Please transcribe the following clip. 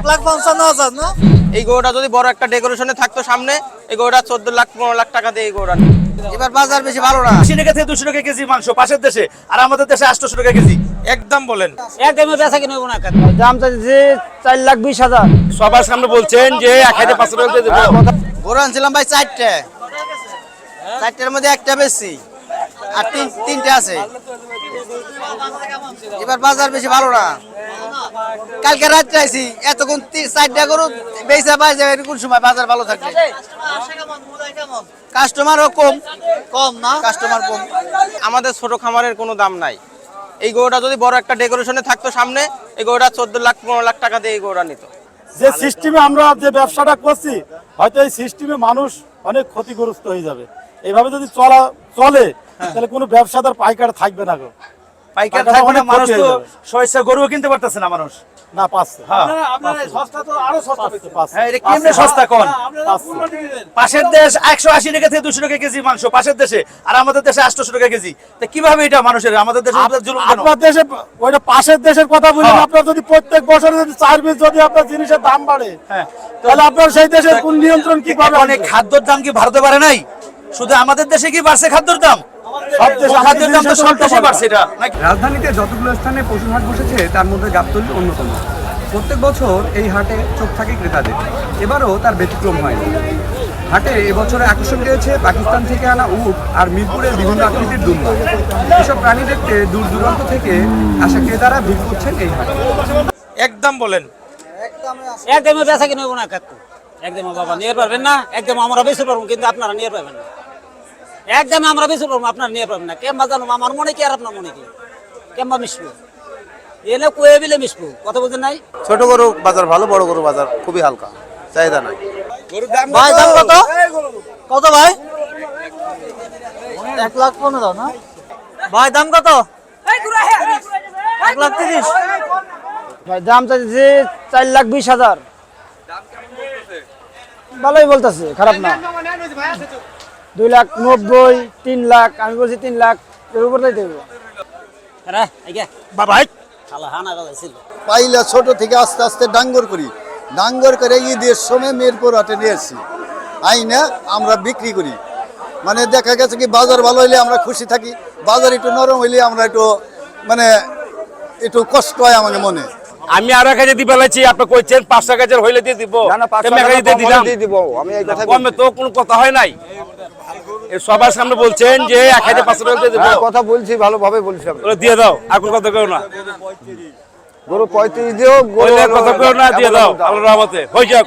1,55,000 না। এই গরুটা যদি বড় একটা ডেকোরেশনে থাকতো সামনে, এই গরুটা 14 লাখ 15 লাখ টাকা দিয়ে এই গরুটা। এবার বাজার বেশি ভালো না। 80 টাকা থেকে 200 টাকা কেজি মাংস পাশের দেশে, আর আমাদের দেশে 800 টাকা কেজি। একদম বলেন একদমই বেচা কিনে হবো না। দাম চাইছে 4,20,000। সবার সামনে বলছেন যে 1,500 টাকা দিয়ে দেবো। গরু আনছিলাম ভাই 4টে, 4টের মধ্যে একটা বেশি আর তিনটে আছে। এবার বাজার বেশি ভালো না। কালকে রাত্রে আইছি, এতক্ষণ 4টা গরু বেচা পাই যাবে কোন সময় বাজার ভালো থাকবে। কাস্টমারও কম না, কাস্টমার কম। আমাদের ছোট খামারের কোনো দাম নাই। এই গরুটা যদি বড় একটা ডেকোরেশনে থাকতো সামনে, এই গরুটা 14 লাখ 15 লাখ টাকা দিয়ে এই গরুটা নিত। যে সিস্টেমে আমরা যে ব্যবসাটা করছি, হয়তো এই সিস্টেমে মানুষ অনেক ক্ষতিগ্রস্ত হয়ে যাবে। এইভাবে যদি চলে তাহলে কোনো ব্যবসাদার পাইকার থাকবে না গো। পাইকার থাকবে না, মানুষ তো সহজে গরুও কিনতে পারতেছে না মানুষ। না পাচ্ছে। আপনারা সস্তা তো আরো সস্তা পেতে। হ্যাঁ, এটা কেমনে সস্তা কোন? পাশের দেশ 180 টাকা থেকে 200 টাকা কেজি মাংস পাশের দেশে, আর আমাদের দেশে 800 টাকা কেজি। তা কিভাবে এটা মানুষের, আমাদের দেশে জুলুম কেন? আপনার দেশে ওইটা পাশের দেশের কথা বললেন, আপনার যদি প্রত্যেক বছরে যদি 4 পিস যদি আপনার জিনিসের দাম বাড়ে, হ্যাঁ, তাহলে আপনার সেই দেশের কোন নিয়ন্ত্রণ কি পাবে? অনেক খাদ্যের দাম কি ভারতে বাড়ে নাই? শুধু আমাদের দেশে কি বাড়ছে খাদ্যের দাম? সব দেশে খাদ্যের দাম তো সব দেশে বাড়ছে। এটা রাজধানীতে যতগুলো স্থানে পশুর হাট বসেছে তার মধ্যে গাবতলী অন্যতম। প্রত্যেক বছর এই হাটে চোখ থাকে ক্রেতাদের, এবারও তার ব্যতিক্রম হয়নি। হাটে এবছরে আকর্ষণ রয়েছে পাকিস্তান থেকে আনা উট আর মিরপুরের বিভিন্ন আকৃতির দুম্বা। এসব প্রাণী দেখতে দূর দূরান্ত থেকে আসা ক্রেতারা ভিড় করছেন এই হাটে। একদম বলেন একদমই বেচা কিনে হবো না কাকু। একদম বাবা নিয়ে পারবেন না, একদম আমরা বেশি পারবো, কিন্তু আপনারা নিয়ে পারবেন না। একদম আমরা বেশি পারবো, আপনারা নিয়ে পারবেন না। কেমবা জানো আমার মনে কি আর আপনার মনে কি, কেমবা মিশবো এনে কয়ে বিলে মিশবো, কথা বলতে নাই। ছোট গরু বাজার ভালো, বড় গরু বাজার খুবই হালকা, চাহিদা নাই। ভাই দাম কত? কত ভাই? 1,15,000 না ভাই দাম কত? 1,30,000। ভাই দাম চাইছে 4,20,000। ভালোই বলতেছে, খারাপ না। 2,90,000, 3 লাখ, আমি বলছি 3 লাখ এর উপর দেবো। বাবা পাইলা ছোট থেকে আস্তে আস্তে ডাঙ্গর করি, ডাঙ্গর করে ঈদের সময় মিরপুর হাটে নিয়ে এসেছি, আইনা আমরা বিক্রি করি। মানে দেখা গেছে কি বাজার ভালো হইলে আমরা খুশি থাকি, বাজার একটু নরম হইলে আমরা একটু কষ্ট হয় আমাদের মনে। আমি আর এক কেজি পেলাইছি, আপনি কইছেন 5 টাকা কেজি হইলে দিয়ে দিব। কমে তো কোনো কথা হয় নাই। সবার সামনে বলছেন যে 1,500 টাকা দিয়ে দিব। কথা বলছি, ভালোভাবে বলছি। দিয়ে দাও, আর কোনো কথা কেউ না। গরু 35 দিও, কথা কেউ না, দিয়ে দাও আল্লাহর রহমতে হয়ে যাক।